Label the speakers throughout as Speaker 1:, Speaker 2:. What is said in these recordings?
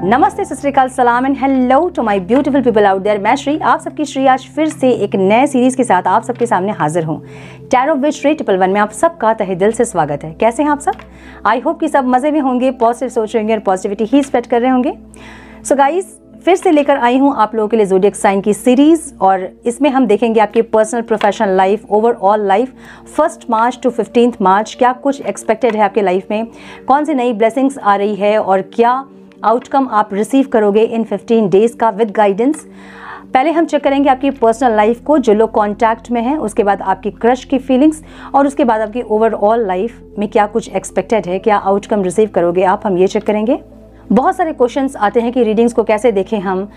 Speaker 1: नमस्ते, सत श्री अकाल, सलाम and hello to my beautiful people out there. मैं श्री आप सबकी श्री आज फिर से एक नए सीरीज के साथ आप सबके सामने हाजिर हूँ। टैरो विद श्री 111 में आप सबका तहे दिल से स्वागत है। कैसे हैं आप सब? आई होप कि सब मज़े में होंगे, पॉजिटिव सोच रहे होंगे और पॉजिटिविटी ही स्प्रेड कर रहे होंगे। सो गाइज, फिर से लेकर आई हूँ आप लोगों के लिए ज़ोडिएक साइन की सीरीज़, और इसमें हम देखेंगे आपकी personal professional life, overall life 1 March two 15 मार्च क्या कुछ एक्सपेक्टेड है आपके लाइफ में, कौन सी नई ब्लेसिंग्स आ रही है और क्या आउटकम आप रिसीव करोगे इन 15 डेज़ का विद गाइडेंस। पहले हम चेक करेंगे आपकी पर्सनल लाइफ को, जो लोग कॉन्टैक्ट में हैं, उसके बाद आपकी क्रश की फीलिंग्स, और उसके बाद आपकी ओवरऑल लाइफ में क्या कुछ एक्सपेक्टेड है, क्या आउटकम रिसीव करोगे आप, हम ये चेक करेंगे। बहुत सारे क्वेश्चंस आते हैं कि रीडिंग्स को कैसे देखें हम।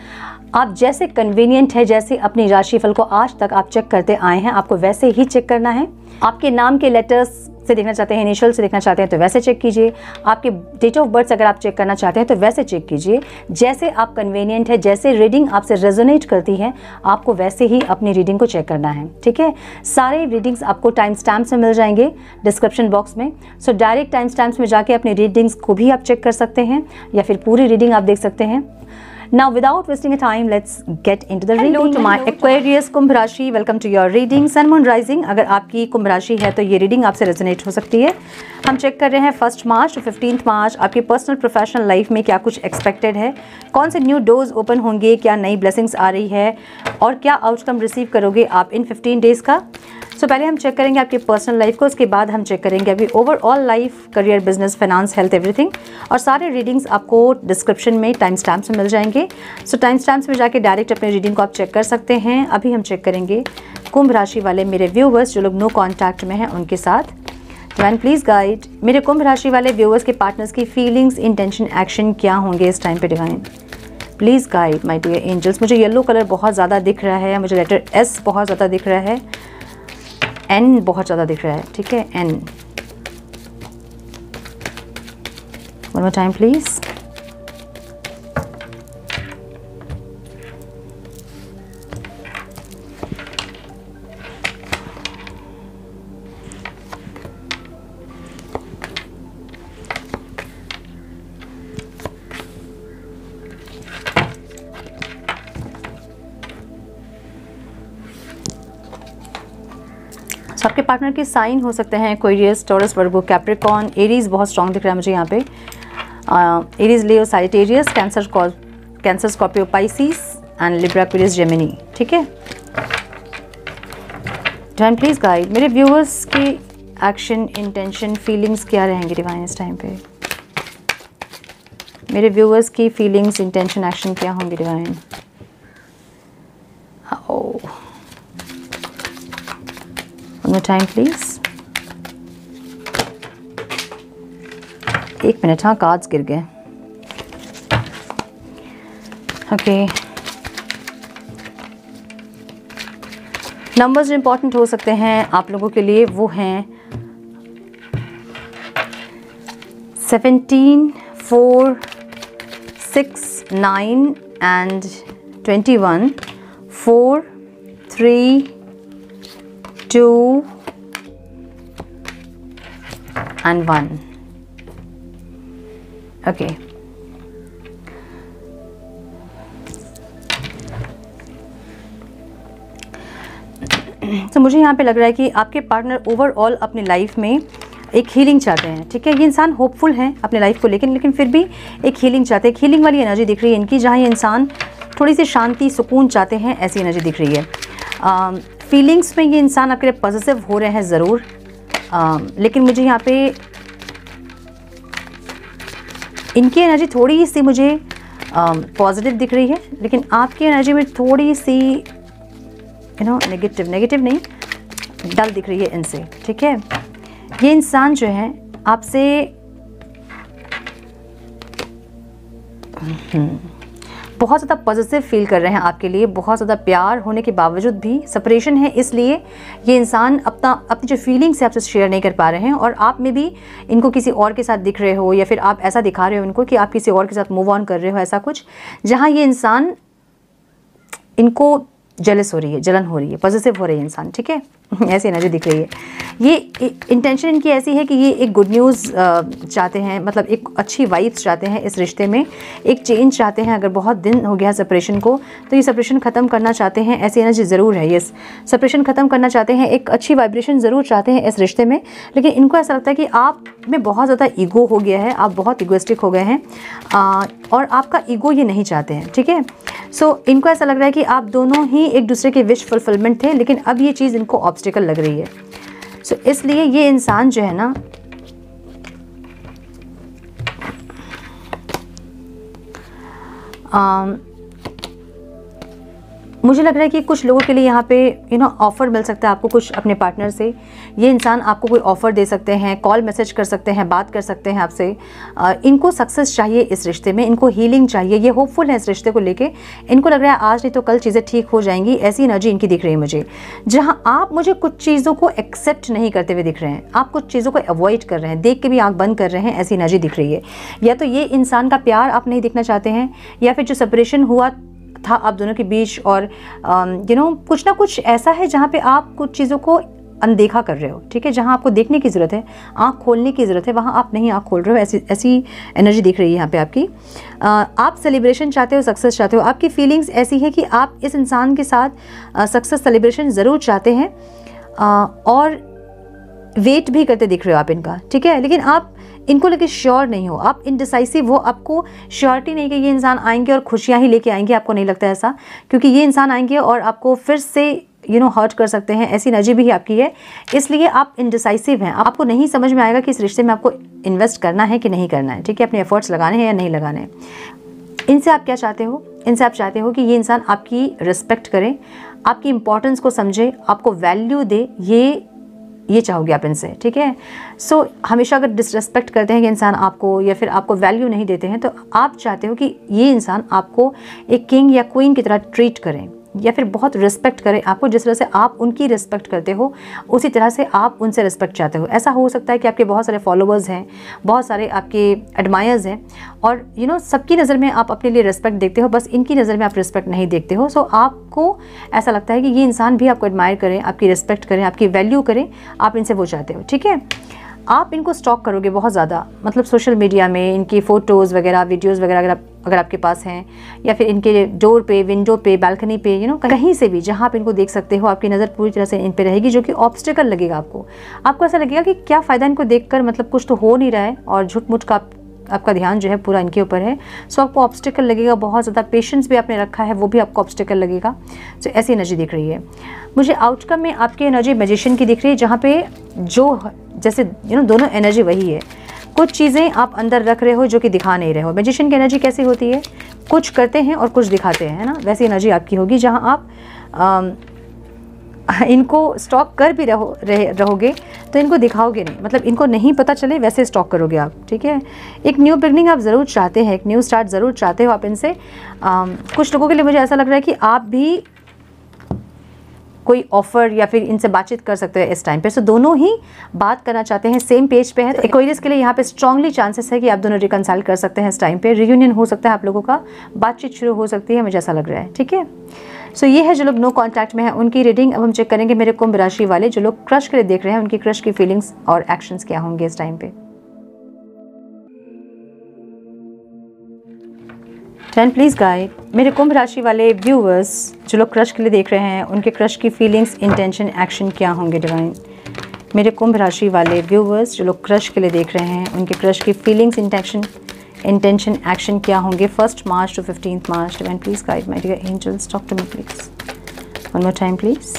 Speaker 1: आप जैसे कन्वीनियंट है, जैसे अपनी राशिफल को आज तक आप चेक करते आए हैं, आपको वैसे ही चेक करना है। आपके नाम के लेटर्स से देखना चाहते हैं, इनिशियल से देखना चाहते हैं तो वैसे चेक कीजिए। आपके डेट ऑफ बर्थ अगर आप चेक करना चाहते हैं तो वैसे चेक कीजिए। जैसे आप कन्वीनियंट है, जैसे रीडिंग आपसे रेजोनेट करती है, आपको वैसे ही अपनी रीडिंग को चेक करना है, ठीक है। सारे रीडिंग्स आपको टाइम स्टैम्प में मिल जाएंगे डिस्क्रिप्शन बॉक्स में। सो डायरेक्ट टाइम स्टैम्प्स में जाके अपनी रीडिंग्स को भी आप चेक कर सकते हैं या फिर पूरी रीडिंग आप देख सकते हैं। Now, without wasting a time, let's get into the reading. Hello to my Aquarius कुंभ राशि, welcome to your reading. Sun Moon Rising, अगर आपकी कुंभ राशि है तो ये रीडिंग आपसे रेजोनेट हो सकती है। हम चेक कर रहे हैं 1 मार्च टू 15 मार्च आपकी पर्सनल प्रोफेशनल लाइफ में क्या कुछ एक्सपेक्टेड है, कौन से न्यू डोर्स ओपन होंगे, क्या नई ब्लेसिंग्स आ रही है और क्या आउटकम रिसीव करोगे आप इन 15 डेज़ का। सो पहले हम चेक करेंगे आपकी पर्सनल लाइफ को, उसके बाद हम चेक करेंगे अभी overall life, career, business, finance, health, everything. और सारे रीडिंग्स आपको डिस्क्रिप्शन में टाइम स्टैम्प्स में मिल जाएंगे। सो टाइम स्टैम्प्स में जाके डायरेक्ट अपने रीडिंग को आप चेक कर सकते हैं। अभी हम चेक करेंगे कुंभ राशि वाले मेरे व्यूवर्स जो लोग नो कॉन्टैक्ट में हैं उनके साथ। डिवाइन प्लीज़ गाइड मेरे कुंभ राशि वाले व्यूवर्स के पार्टनर्स की फीलिंग्स, इंटेंशन, एक्शन क्या होंगे इस टाइम पे। Divine please guide my dear angels. मुझे येलो कलर बहुत ज़्यादा दिख रहा है, मुझे लेटर एस बहुत ज़्यादा दिख रहा है, एन बहुत ज़्यादा दिख रहा है, ठीक है, एन। One more time please. आपके पार्टनर के साइन हो सकते हैं Aquarius, Taurus, Virgo, Capricorn, Aries बहुत स्ट्रॉन्ग दिख रहा है मुझे यहाँ पे। Aries, Leo, Sagittarius, Cancer, Scorpio, Pisces and Libra, Aquarius, Gemini, ठीक है। डिवाइन प्लीज गाइड मेरे व्यूअर्स के एक्शन, इंटेंशन, फीलिंग्स क्या रहेंगे डिवाइन इस टाइम पे। मेरे व्यूअर्स की फीलिंग्स, इंटेंशन, एक्शन क्या होंगे divine. One more time please. एक मिनट, हाँ कार्ड्स गिर गए। ओके, नंबर्स जो इंपॉर्टेंट हो सकते हैं आप लोगों के लिए वो हैं 17, 4, 6, 9 एंड 21, 4, 3, 2 and 1. Okay. तो मुझे यहाँ पे लग रहा है कि आपके पार्टनर ओवरऑल अपनी लाइफ में एक हीलिंग चाहते हैं, ठीक है। ये इंसान होपफुल हैं अपने लाइफ को लेकिन फिर भी एक हीलिंग चाहते हैं। एक हीलिंग वाली एनर्जी दिख रही है इनकी, जहाँ ये इंसान थोड़ी सी शांति, सुकून चाहते हैं, ऐसी एनर्जी दिख रही है। फीलिंग्स में ये इंसान आपके लिए पॉजिटिव हो रहे हैं ज़रूर, लेकिन मुझे यहाँ पे इनकी एनर्जी थोड़ी सी मुझे पॉजिटिव दिख रही है, लेकिन आपकी एनर्जी में थोड़ी सी नेगेटिव नहीं, डल दिख रही है इनसे, ठीक है। ये इंसान जो है आपसे बहुत ज़्यादा पॉजिटिव फील कर रहे हैं आपके लिए। बहुत ज़्यादा प्यार होने के बावजूद भी सेपरेशन है, इसलिए ये इंसान अपनी जो फीलिंग्स है आपसे शेयर नहीं कर पा रहे हैं, और आप में भी इनको किसी और के साथ दिख रहे हो या फिर आप ऐसा दिखा रहे हो इनको कि आप किसी और के साथ मूव ऑन कर रहे हो, ऐसा कुछ, जहाँ ये इंसान इनको जेलस हो रही है, जलन हो रही है, पॉजिटिव हो रही है इंसान, ठीक है। ऐसी एनर्जी दिख रही है। ये इंटेंशन इनकी ऐसी है कि ये एक गुड न्यूज़ चाहते हैं, मतलब एक अच्छी वाइब्स चाहते हैं इस रिश्ते में, एक चेंज चाहते हैं। अगर बहुत दिन हो गया सेपरेशन को तो ये सेपरेशन ख़त्म करना चाहते हैं, ऐसी एनर्जी ज़रूर है। ये सेपरेशन ख़त्म करना चाहते हैं, एक अच्छी वाइब्रेशन ज़रूर चाहते हैं इस रिश्ते में। लेकिन इनको ऐसा लगता है कि आप में बहुत ज़्यादा ईगो हो गया है, आप बहुत ईगोइस्टिक हो गए हैं और आपका ईगो ये नहीं चाहते हैं, ठीक है। सो इनको ऐसा लग रहा है कि आप दोनों ही एक दूसरे के विश फुलफिलमेंट थे, लेकिन अब ये चीज़ इनको ऑब्स्टिकल लग रही है। सो इसलिए ये इंसान जो है ना, मुझे लग रहा है कि कुछ लोगों के लिए यहाँ पे ऑफ़र मिल सकता है आपको कुछ अपने पार्टनर से। ये इंसान आपको कोई ऑफ़र दे सकते हैं, कॉल मैसेज कर सकते हैं, बात कर सकते हैं आपसे। इनको सक्सेस चाहिए इस रिश्ते में, इनको हीलिंग चाहिए, ये होपफुल है इस रिश्ते को लेके। इनको लग रहा है आज नहीं तो कल चीज़ें ठीक हो जाएंगी, ऐसी एनर्जी इनकी दिख रही है मुझे। जहाँ आप मुझे कुछ चीज़ों को एक्सेप्ट नहीं करते हुए दिख रहे हैं, आप कुछ चीज़ों को अवॉइड कर रहे हैं, देख के भी आँख बंद कर रहे हैं, ऐसी एनर्जी दिख रही है। या तो ये इंसान का प्यार आप नहीं देखना चाहते हैं, या फिर जो सेपरेशन हुआ था आप दोनों के बीच और कुछ ना कुछ ऐसा है जहाँ पे आप कुछ चीज़ों को अनदेखा कर रहे हो, ठीक है। जहाँ आपको देखने की ज़रूरत है, आँख खोलने की ज़रूरत है, वहाँ आप नहीं आँख खोल रहे हो। ऐसी एनर्जी दिख रही है यहाँ पे आपकी। आप सेलिब्रेशन चाहते हो, सक्सेस चाहते हो। आपकी फीलिंग्स ऐसी है कि आप इस इंसान के साथ सक्सेस सेलिब्रेशन ज़रूर चाहते हैं और वेट भी करते दिख रहे हो आप इनका, ठीक है। लेकिन आप इनको लेके श्योर नहीं हो, आप इनडिसाइसिव हो, आपको श्योरिटी नहीं कि ये इंसान आएंगे और खुशियाँ ही लेके आएंगे। आपको नहीं लगता ऐसा, क्योंकि ये इंसान आएंगे और आपको फिर से हर्ट कर सकते हैं, ऐसी एनर्जी भी आपकी है। इसलिए आप इनडिसाइसिव हैं, आपको नहीं समझ में आएगा कि इस रिश्ते में आपको इन्वेस्ट करना है कि नहीं करना है, ठीक है, अपने एफर्ट्स लगाने हैं या नहीं लगाने हैं। इनसे आप क्या चाहते हो? इनसे आप चाहते हो कि ये इंसान आपकी रिस्पेक्ट करे, आपकी इंपॉर्टेंस को समझे, आपको वैल्यू दे, ये चाहोगे आप इनसे, ठीक है। सो हमेशा अगर डिसरेस्पेक्ट करते हैं कि इंसान आपको, या फिर आपको वैल्यू नहीं देते हैं, तो आप चाहते हो कि ये इंसान आपको एक किंग या क्वीन की तरह ट्रीट करें, या फिर बहुत रिस्पेक्ट करें आपको। जिस तरह से आप उनकी रिस्पेक्ट करते हो, उसी तरह से आप उनसे रिस्पेक्ट चाहते हो। ऐसा हो सकता है कि आपके बहुत सारे फॉलोअर्स हैं, बहुत सारे आपके एडमायर्स हैं, और सबकी नज़र में आप अपने लिए रिस्पेक्ट देखते हो, बस इनकी नज़र में आप रिस्पेक्ट नहीं देखते हो। सो आपको ऐसा लगता है कि ये इंसान भी आपको एडमायर करें, आपकी रिस्पेक्ट करें, आपकी वैल्यू करें, आप इनसे वो चाहते हो, ठीक है। आप इनको स्टॉक करोगे बहुत ज़्यादा, मतलब सोशल मीडिया में इनकी फ़ोटोज़ वगैरह, वीडियोज़ वगैरह अगर आपके पास हैं, या फिर इनके डोर पे, विंडो पे, बालकनी पे, कहीं से भी जहाँ आप इनको देख सकते हो, आपकी नज़र पूरी तरह से इन पे रहेगी, जो कि ऑब्स्टिकल लगेगा आपको ऐसा लगेगा कि क्या फ़ायदा इनको देखकर, मतलब कुछ तो हो नहीं रहा है और झुट-मुट का आपका ध्यान जो है पूरा इनके ऊपर है। सो आपको ऑब्स्टिकल लगेगा, बहुत ज़्यादा पेशेंस भी आपने रखा है, वो भी आपको ऑब्स्टिकल लगेगा। सो ऐसी एनर्जी दिख रही है मुझे। आउटकम में आपकी एनर्जी मैजिशियन की दिख रही है, जहाँ पे जो जैसे दोनों एनर्जी वही है। कुछ चीज़ें आप अंदर रख रहे हो जो कि दिखा नहीं रहे हो। मैजिशियन की एनर्जी कैसी होती है? कुछ करते हैं और कुछ दिखाते हैं, है ना। वैसी एनर्जी आपकी होगी, जहाँ आप इनको स्टॉक कर भी रहोगे तो इनको दिखाओगे नहीं, मतलब इनको नहीं पता चले वैसे स्टॉक करोगे आप, ठीक है। एक न्यू बिगनिंग आप ज़रूर चाहते हैं, एक न्यू स्टार्ट ज़रूर चाहते हो आप इनसे। कुछ लोगों के लिए मुझे ऐसा लग रहा है कि आप भी कोई ऑफ़र या फिर इनसे बातचीत कर सकते हैं इस टाइम पे। सो दोनों ही बात करना चाहते हैं, सेम पेज पे है। तो एक्वेरियस के लिए यहाँ पे स्ट्रांगली चांसेस है कि आप दोनों रिकंसाइल कर सकते हैं इस टाइम पे। रियूनियन हो सकता है आप लोगों का, बातचीत शुरू हो सकती है, मुझे ऐसा लग रहा है, ठीक है। सो ये है जो लोग नो कॉन्टैक्ट में है उनकी रीडिंग। अब हम चेक करेंगे मेरे कुंभ राशि वाले जो लोग क्रश के लिए देख रहे हैं, उनकी क्रश की फीलिंग्स और एक्शंस क्या होंगे इस टाइम पे। 10 प्लीज़ गाइड मेरे कुंभ राशि वाले व्यूअर्स जो लोग क्रश के लिए देख रहे हैं, उनके क्रश की फीलिंग्स, इंटेंशन, एक्शन क्या होंगे डिवाइन। मेरे कुंभ राशि वाले व्यूअर्स जो लोग क्रश के लिए देख रहे हैं, उनके क्रश की फीलिंग्स, इंटेंशन, एक्शन क्या होंगे 1 March to 15 March. Divine please guide my dear angels, talk to me please, one more time please.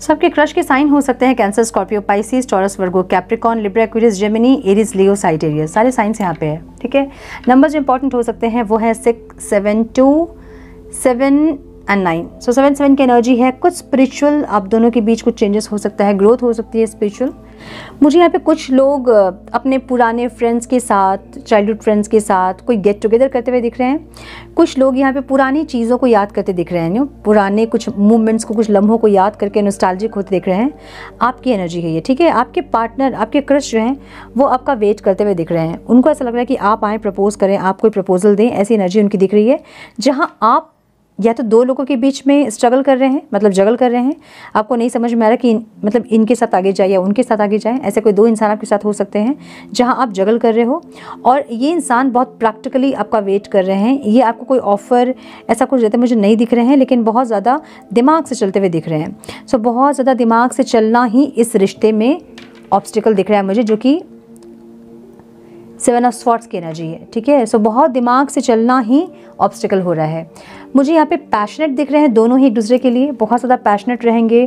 Speaker 1: सबके क्रश के साइन हो सकते हैं cancer, Scorpio, Pisces, Taurus, Virgo, Capricorn, Libra, Aquarius, Gemini, Aries, Leo, Sagittarius, सारे signs यहाँ पे है, ठीक है। नंबर्स जो इंपॉर्टेंट हो सकते हैं वो है 6, 7, 2, 7, एंड 9। सो 7 की एनर्जी है। कुछ स्पिरिचुअल आप दोनों के बीच कुछ चेंजेस हो सकता है, ग्रोथ हो सकती है स्पिरिचुअल। मुझे यहाँ पे कुछ लोग अपने पुराने फ्रेंड्स के साथ, चाइल्डहुड फ्रेंड्स के साथ कोई गेट टुगेदर करते हुए दिख रहे हैं। कुछ लोग यहाँ पे पुरानी चीज़ों को याद करते दिख रहे हैं, पुराने कुछ मूवमेंट्स को, कुछ लम्हों को याद करके नॉस्टैल्जिक होते दिख रहे हैं। आपकी एनर्जी है ये, ठीक है। आपके पार्टनर, आपके क्रश जो हैं वो आपका वेट करते हुए दिख रहे हैं। उनको ऐसा लग रहा है कि आप आएँ, प्रपोज करें, आप कोई प्रपोजल दें, ऐसी एनर्जी उनकी दिख रही है। जहाँ आप या तो दो लोगों के बीच में स्ट्रगल कर रहे हैं, मतलब जगल कर रहे हैं, आपको नहीं समझ में आ रहा कि मतलब इनके साथ आगे जाए या उनके साथ आगे जाए। ऐसे कोई दो इंसान आपके साथ हो सकते हैं जहां आप जगल कर रहे हो, और ये इंसान बहुत प्रैक्टिकली आपका वेट कर रहे हैं। ये आपको कोई ऑफ़र ऐसा कुछ देते मुझे नहीं दिख रहे हैं, लेकिन बहुत ज़्यादा दिमाग से चलते हुए दिख रहे हैं। सो बहुत ज़्यादा दिमाग से चलना ही इस रिश्ते में ऑब्स्टिकल दिख रहा है मुझे, जो कि 7 ऑफ स्वॉर्ड्स की एनर्जी है, ठीक है। सो बहुत दिमाग से चलना ही ऑब्स्टिकल हो रहा है। मुझे यहाँ पे पैशनेट दिख रहे हैं दोनों ही एक दूसरे के लिए, बहुत ज़्यादा पैशनेट रहेंगे,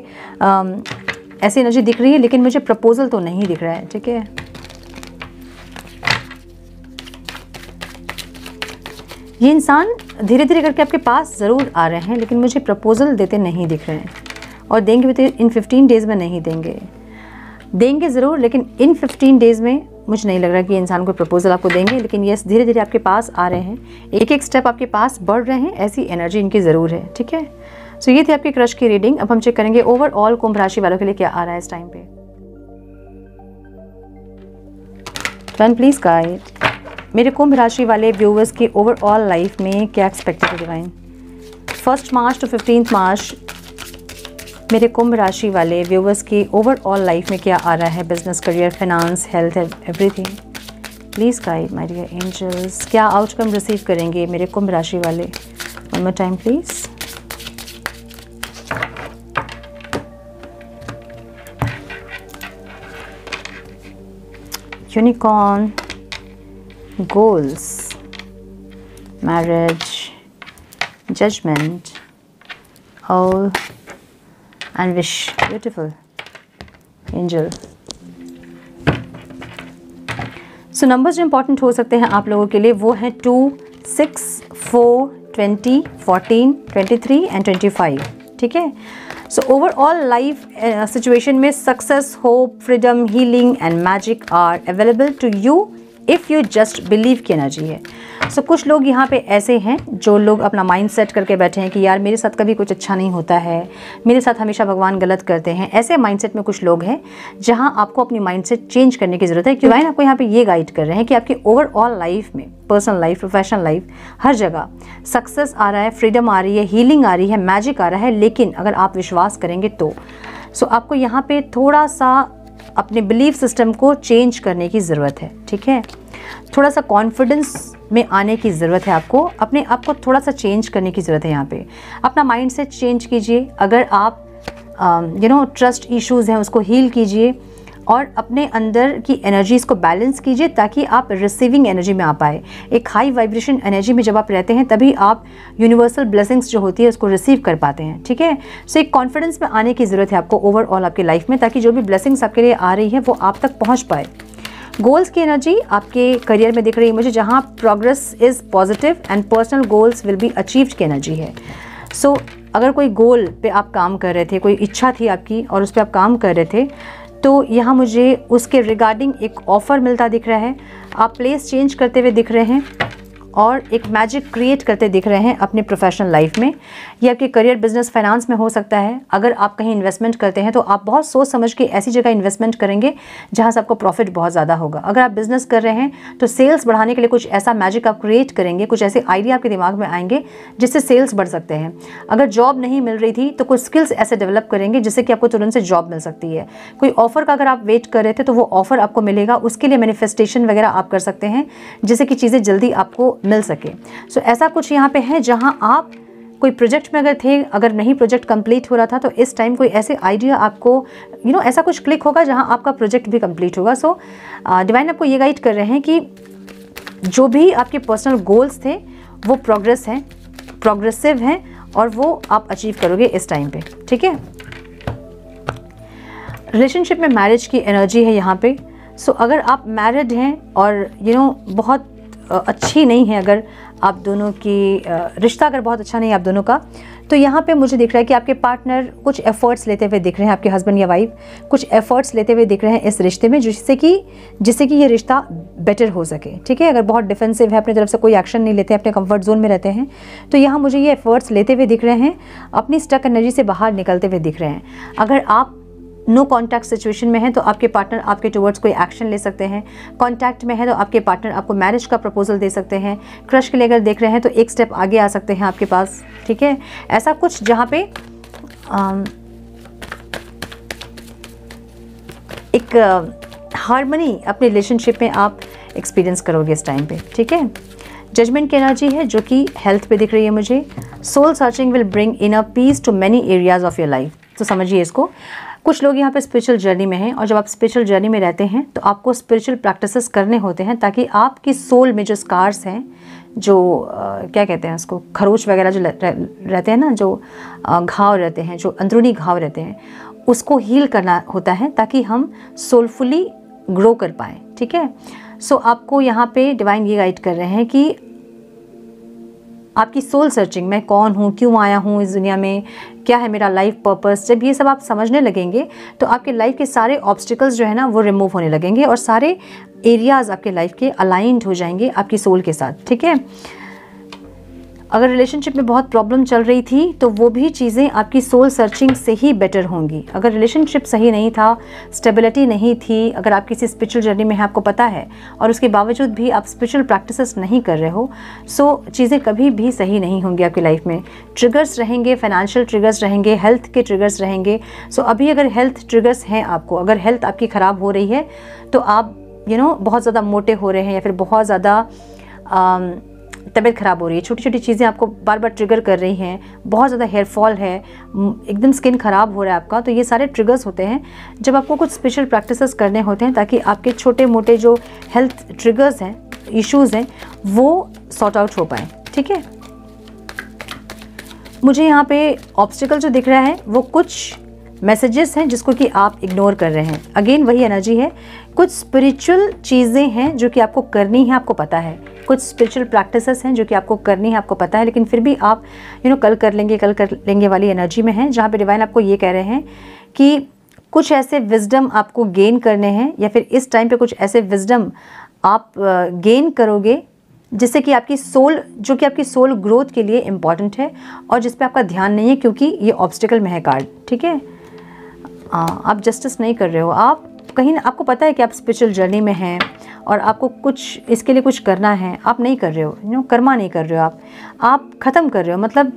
Speaker 1: ऐसी एनर्जी दिख रही है। लेकिन मुझे प्रपोजल तो नहीं दिख रहा है, ठीक है। ये इंसान धीरे धीरे करके आपके पास ज़रूर आ रहे हैं, लेकिन मुझे प्रपोजल देते नहीं दिख रहे हैं, और देंगे भी तो इन 15 डेज़ में नहीं देंगे। देंगे ज़रूर, लेकिन इन 15 डेज़ में मुझे नहीं लग रहा कि ये इंसान कोई प्रपोजल आपको देंगे। लेकिन यस, धीरे धीरे आपके पास आ रहे हैं, एक एक स्टेप आपके पास बढ़ रहे हैं, ऐसी एनर्जी इनकी ज़रूर है, ठीक है। सो ये थी आपकी क्रश की रीडिंग। अब हम चेक करेंगे ओवरऑल कुंभ राशि वालों के लिए क्या आ रहा है इस टाइम पे। वन प्लीज गाइड, मेरे कुंभ राशि वाले व्यूवर्स की ओवरऑल लाइफ में क्या एक्सपेक्टेड है डिवाइन। 1 मार्च टू 15 मार्च मेरे कुंभ राशि वाले व्यूवर्स की ओवरऑल लाइफ में क्या आ रहा है, business, career, finance, health, everything. Please guide my dear angels, क्या आउटकम रिसीव करेंगे मेरे कुंभ राशि वाले। One more time please. Unicorn, goals, marriage, judgement, और and wish, beautiful angel। So numbers जो इंपॉर्टेंट हो सकते हैं आप लोगों के लिए वो हैं 2, 6, 4, 20, 14, 23 एंड 25, ठीक है। सो ओवरऑल लाइफ सिचुएशन में success, hope, freedom, healing and magic are available to you if you just believe की एनर्जी है। सो कुछ लोग यहाँ पे ऐसे हैं जो लोग अपना माइंड सेट करके बैठे हैं कि यार मेरे साथ कभी कुछ अच्छा नहीं होता है, मेरे साथ हमेशा भगवान गलत करते हैं। ऐसे माइंडसेट में कुछ लोग हैं जहाँ आपको अपनी माइंडसेट चेंज करने की ज़रूरत है। क्योंकि आपको यहाँ पे ये गाइड कर रहे हैं कि आपकी ओवरऑल लाइफ में, पर्सनल लाइफ, प्रोफेशनल लाइफ, हर जगह सक्सेस आ रहा है, फ्रीडम आ रही है, हीलिंग आ रही है, मैजिक आ रहा है। लेकिन अगर आप विश्वास करेंगे तो आपको यहाँ पे थोड़ा सा अपने बिलीफ सिस्टम को चेंज करने की ज़रूरत है, ठीक है। थोड़ा सा कॉन्फिडेंस में आने की ज़रूरत है आपको, अपने आप को थोड़ा सा चेंज करने की ज़रूरत है। यहाँ पे अपना माइंड सेट चेंज कीजिए। अगर आप ट्रस्ट इश्यूज़ हैं उसको हील कीजिए, और अपने अंदर की एनर्जीज़ को बैलेंस कीजिए ताकि आप रिसीविंग एनर्जी में आ पाए। एक हाई वाइब्रेशन एनर्जी में जब आप रहते हैं तभी आप यूनिवर्सल ब्लेसिंग्स जो होती है उसको रिसीव कर पाते हैं, ठीक है। सो एक कॉन्फिडेंस में आने की ज़रूरत है आपको ओवरऑल आपकी लाइफ में, ताकि जो भी ब्लेसिंग्स आपके लिए आ रही है वो आप तक पहुँच पाए। गोल्स की एनर्जी आपके करियर में दिख रही है मुझे, जहाँ progress is positive and personal goals will be achieved की एनर्जी है। सो अगर कोई गोल पे आप काम कर रहे थे, कोई इच्छा थी आपकी और उस पर आप काम कर रहे थे, तो यहाँ मुझे उसके रिगार्डिंग एक ऑफ़र मिलता दिख रहा है। आप प्लेस चेंज करते हुए दिख रहे हैं और एक मैजिक क्रिएट करते दिख रहे हैं अपने प्रोफेशनल लाइफ में। ये आपके करियर, बिजनेस, फाइनेंस में हो सकता है। अगर आप कहीं इन्वेस्टमेंट करते हैं तो आप बहुत सोच समझ के ऐसी जगह इन्वेस्टमेंट करेंगे जहाँ से आपको प्रॉफिट बहुत ज़्यादा होगा। अगर आप बिजनेस कर रहे हैं तो सेल्स बढ़ाने के लिए कुछ ऐसा मैजिक आप क्रिएट करेंगे, कुछ ऐसे आइडिया आपके दिमाग में आएंगे जिससे सेल्स बढ़ सकते हैं। अगर जॉब नहीं मिल रही थी तो कुछ स्किल्स ऐसे डेवलप करेंगे जिससे कि आपको तुरंत से जॉब मिल सकती है। कोई ऑफर का अगर आप वेट कर रहे थे तो वो ऑफर आपको मिलेगा, उसके लिए मैनिफेस्टेशन वगैरह आप कर सकते हैं जिससे कि चीज़ें जल्दी आपको मिल सके। सो ऐसा कुछ यहाँ पे है जहाँ आप कोई प्रोजेक्ट में अगर थे, अगर नहीं प्रोजेक्ट कंप्लीट हो रहा था तो इस टाइम कोई ऐसे आइडिया आपको ऐसा कुछ क्लिक होगा जहाँ आपका प्रोजेक्ट भी कंप्लीट होगा। सो डिवाइन आपको ये गाइड कर रहे हैं कि जो भी आपके पर्सनल गोल्स थे वो प्रोग्रेसिव हैं और वो आप अचीव करोगे इस टाइम पे, ठीक है। रिलेशनशिप में मैरिज की एनर्जी है यहाँ पे। सो अगर आप मैरिड हैं और बहुत अच्छी नहीं है, अगर आप दोनों की रिश्ता अगर बहुत अच्छा नहीं है आप दोनों का, तो यहाँ पे मुझे दिख रहा है कि आपके पार्टनर कुछ एफर्ट्स लेते हुए दिख रहे हैं, आपके हस्बैंड या वाइफ कुछ एफर्ट्स लेते हुए दिख रहे हैं इस रिश्ते में, जिससे कि ये रिश्ता बेटर हो सके। ठीक है, अगर बहुत डिफेंसिव है, अपनी तरफ से कोई एक्शन नहीं लेते हैं, अपने कंफर्ट जोन में रहते हैं, तो यहाँ मुझे ये एफर्ट्स लेते हुए दिख रहे हैं, अपनी स्टक एनर्जी से बाहर निकलते हुए दिख रहे हैं। अगर आप नो कॉन्टैक्ट सिचुएशन में है तो आपके पार्टनर आपके टुवर्ड्स कोई एक्शन ले सकते हैं। कॉन्टैक्ट में है तो आपके पार्टनर आपको मैरिज का प्रपोजल दे सकते हैं। क्रश के लिए अगर देख रहे हैं तो एक स्टेप आगे आ सकते हैं आपके पास। ठीक है, ऐसा कुछ जहाँ पे एक हार्मनी अपने रिलेशनशिप में आप एक्सपीरियंस करोगे इस टाइम पे। ठीक है, जजमेंट की एनर्जी है जो कि हेल्थ पे दिख रही है मुझे। Soul searching will bring inner peace to many areas of your life. तो समझिए इसको, कुछ लोग यहाँ पे स्पिरिचुअल जर्नी में हैं, और जब आप स्पिरिचुअल जर्नी में रहते हैं तो आपको स्पिरिचुअल प्रैक्टिसेस करने होते हैं ताकि आपकी सोल में जो स्कार्स हैं, जो क्या कहते हैं उसको, खरोच वगैरह जो रहते हैं ना, जो घाव रहते हैं, जो अंदरूनी घाव रहते हैं, उसको हील करना होता है ताकि हम सोलफुली ग्रो कर पाएँ। ठीक है, सो आपको यहाँ पे डिवाइन ये गाइड कर रहे हैं कि आपकी सोल सर्चिंग, मैं कौन हूँ, क्यों आया हूँ इस दुनिया में, क्या है मेरा लाइफ पर्पस, जब ये सब आप समझने लगेंगे तो आपके लाइफ के सारे ऑब्स्टिकल्स जो है ना वो रिमूव होने लगेंगे और सारे एरियाज़ आपके लाइफ के अलाइंड हो जाएंगे आपकी सोल के साथ। ठीक है, अगर रिलेशनशिप में बहुत प्रॉब्लम चल रही थी तो वो भी चीज़ें आपकी सोल सर्चिंग से ही बेटर होंगी। अगर रिलेशनशिप सही नहीं था, स्टेबिलिटी नहीं थी, अगर आप किसी स्पिरिचुअल जर्नी में हैं, आपको पता है, और उसके बावजूद भी आप स्पिरिचुअल प्रैक्टिसेस नहीं कर रहे हो, सो चीज़ें कभी भी सही नहीं होंगी आपकी लाइफ में। ट्रिगर्स रहेंगे, फाइनेंशियल ट्रिगर्स रहेंगे, हेल्थ के ट्रिगर्स रहेंगे। सो अभी अगर हेल्थ ट्रिगर्स हैं आपको, अगर हेल्थ आपकी ख़राब हो रही है तो आप बहुत ज़्यादा मोटे हो रहे हैं या फिर बहुत ज़्यादा तबीयत ख़राब हो रही है, छोटी छोटी चीज़ें आपको बार बार ट्रिगर कर रही हैं, बहुत ज़्यादा हेयर फॉल है, एकदम स्किन ख़राब हो रहा है आपका, तो ये सारे ट्रिगर्स होते हैं जब आपको कुछ स्पेशल प्रैक्टिसेस करने होते हैं ताकि आपके छोटे मोटे जो हेल्थ ट्रिगर्स हैं, इश्यूज़ हैं, वो सॉर्ट आउट हो पाएँ। ठीक है, मुझे यहाँ पे ऑब्स्टिकल जो दिख रहा है वो कुछ मैसेजेस हैं जिसको कि आप इग्नोर कर रहे हैं। अगेन वही एनर्जी है, कुछ स्पिरिचुअल चीज़ें हैं जो कि आपको करनी है, आपको पता है, कुछ स्पिरिचुअल प्रैक्टिसेस हैं जो कि आपको करनी है, आपको पता है, लेकिन फिर भी आप कल कर लेंगे वाली एनर्जी में हैं, जहाँ पे डिवाइन आपको ये कह रहे हैं कि कुछ ऐसे विजडम आपको गेन करने हैं, या फिर इस टाइम पे कुछ ऐसे विजडम आप गेन करोगे जिससे कि आपकी सोल, जो कि आपकी सोल ग्रोथ के लिए इम्पॉर्टेंट है और जिस पे आपका ध्यान नहीं है क्योंकि ये ऑब्स्टिकल में है कार्ड। ठीक है, आप जस्टिस नहीं कर रहे हो, आप कहीं ना, आपको पता है कि आप स्पिरिचुअल जर्नी में हैं और आपको कुछ इसके लिए कुछ करना है, आप नहीं कर रहे हो, कर्मा नहीं कर रहे हो, आप ख़त्म कर रहे हो। मतलब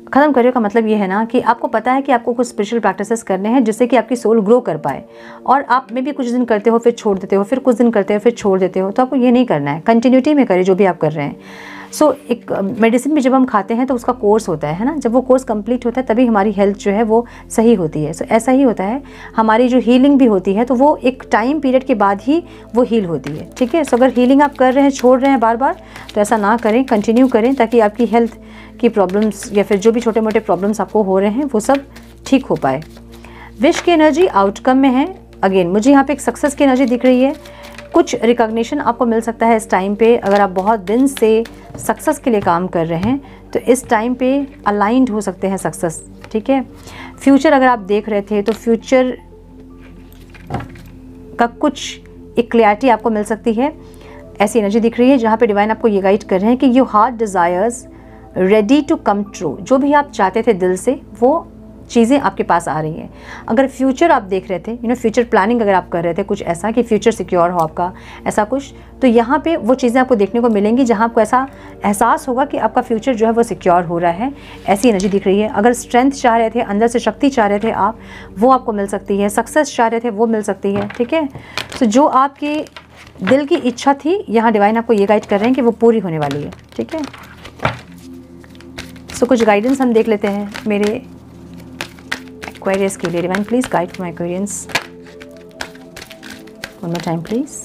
Speaker 1: ख़त्म करिए का मतलब ये है ना कि आपको पता है कि आपको कुछ स्पिरिचुअल प्रैक्टिसेस करने हैं जिससे कि आपकी सोल ग्रो कर पाए, और आप में भी कुछ दिन करते हो फिर छोड़ देते हो, फिर कुछ दिन करते हो फिर छोड़ देते हो, तो आपको ये नहीं करना है, कंटिन्यूटी में करिए जो भी आप कर रहे हैं। सो एक मेडिसिन भी जब हम खाते हैं तो उसका कोर्स होता है ना, जब वो कोर्स कंप्लीट होता है तभी हमारी हेल्थ जो है वो सही होती है। सो ऐसा ही होता है, हमारी जो हीलिंग भी होती है तो वो एक टाइम पीरियड के बाद ही वो हील होती है। ठीक है, सो अगर हीलिंग आप कर रहे हैं, छोड़ रहे हैं बार बार, तो ऐसा ना करें, कंटिन्यू करें ताकि आपकी हेल्थ की प्रॉब्लम्स या फिर जो भी छोटे मोटे प्रॉब्लम्स आपको हो रहे हैं वो सब ठीक हो पाए। विश की एनर्जी आउटकम में है। अगेन मुझे यहाँ पे एक सक्सेस की एनर्जी दिख रही है, कुछ रिकॉग्निशन आपको मिल सकता है इस टाइम पे। अगर आप बहुत दिन से सक्सेस के लिए काम कर रहे हैं तो इस टाइम पे अलाइंड हो सकते हैं सक्सेस। ठीक है, फ्यूचर अगर आप देख रहे थे तो फ्यूचर का कुछ एक क्लैरिटी आपको मिल सकती है, ऐसी एनर्जी दिख रही है जहाँ पे डिवाइन आपको ये गाइड कर रहे हैं कि your heart desires ready to come true. जो भी आप चाहते थे दिल से वो चीज़ें आपके पास आ रही हैं। अगर फ्यूचर आप देख रहे थे, फ्यूचर प्लानिंग अगर आप कर रहे थे कुछ ऐसा कि फ्यूचर सिक्योर हो आपका, ऐसा कुछ, तो यहाँ पे वो चीज़ें आपको देखने को मिलेंगी जहाँ आपको ऐसा एहसास होगा कि आपका फ्यूचर जो है वो सिक्योर हो रहा है, ऐसी एनर्जी दिख रही है। अगर स्ट्रेंथ चाह रहे थे, अंदर से शक्ति चाह रहे थे आप, वो आपको मिल सकती है। सक्सेस चाह रहे थे वो मिल सकती है। ठीक है, तो जो आपके दिल की इच्छा थी, यहाँ डिवाइन आपको ये गाइड कर रहे हैं कि वो पूरी होने वाली है। ठीक है, सो कुछ गाइडेंस हम देख लेते हैं मेरे एक्वेरियस के लिए। Divine please guide my Aquarians one more time please.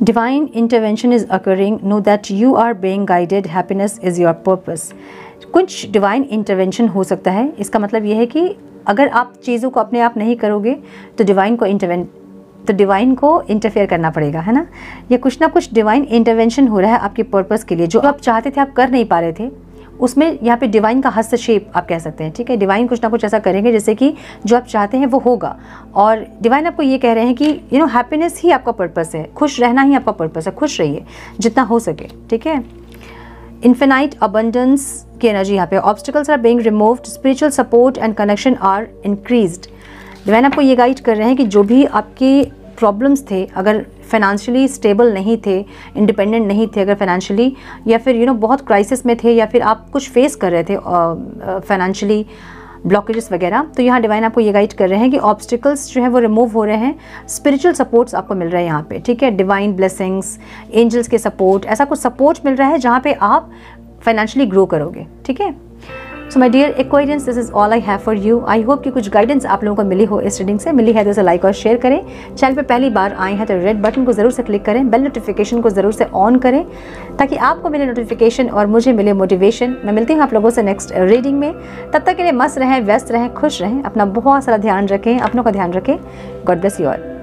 Speaker 1: Divine intervention is occurring. Know that you are being guided. Happiness is your purpose. कुछ डिवाइन इंटरवेंशन हो सकता है। इसका मतलब ये है कि अगर आप चीज़ों को अपने आप नहीं करोगे तो डिवाइन को इंटरफेयर करना पड़ेगा, है ना। या कुछ ना कुछ डिवाइन इंटरवेंशन हो रहा है आपके पर्पस के लिए, जो आप चाहते थे आप कर नहीं पा रहे थे, उसमें यहाँ पे डिवाइन का हस्तक्षेप आप कह सकते हैं, ठीक है। डिवाइन कुछ ना कुछ ऐसा करेंगे जैसे कि जो आप चाहते हैं वो होगा। और डिवाइन आपको ये कह रहे हैं कि हैप्पीनेस ही आपका पर्पस है, खुश रहना ही आपका पर्पस है, खुश रहिए जितना हो सके, ठीक है। इन्फिनाइट अबंडेंस की एनर्जी यहाँ पे, obstacles are being removed, spiritual support and connection are increased. Divine आपको ये गाइड कर रहे हैं कि जो भी आपके प्रॉब्लम्स थे, अगर फाइनेंशियली स्टेबल नहीं थे, इंडिपेंडेंट नहीं थे अगर फाइनेंशियली, या फिर बहुत क्राइसिस में थे, या फिर आप कुछ फेस कर रहे थे फाइनेंशियली ब्लॉकेजेस वगैरह, तो यहाँ डिवाइन आपको ये गाइड कर रहे हैं कि ऑब्स्टिकल्स जो है वो रिमूव हो रहे हैं, स्पिरिचुअल सपोर्ट्स आपको मिल रहा है यहाँ पे, ठीक है। डिवाइन ब्लेसिंग्स, एंजल्स के सपोर्ट, ऐसा कुछ सपोर्ट मिल रहा है जहाँ पे आप फाइनेंशियली ग्रो करोगे, ठीक है। So my dear Aquarians, this is all I have for you. I hope कि कुछ गाइडेंस आप लोगों को मिली हो इस रीडिंग से। मिली है तो इसे लाइक और शेयर करें। चैनल पे पहली बार आए हैं तो रेड बटन को ज़रूर से क्लिक करें, बेल नोटिफिकेशन को ज़रूर से ऑन करें ताकि आपको मिले नोटिफिकेशन और मुझे मिले मोटिवेशन। मैं मिलती हूँ आप लोगों से नेक्स्ट रीडिंग में। तब तक के लिए मस्त रहें, व्यस्त रहें, खुश रहें, अपना बहुत सारा ध्यान रखें, अपनों का ध्यान रखें। God bless you all.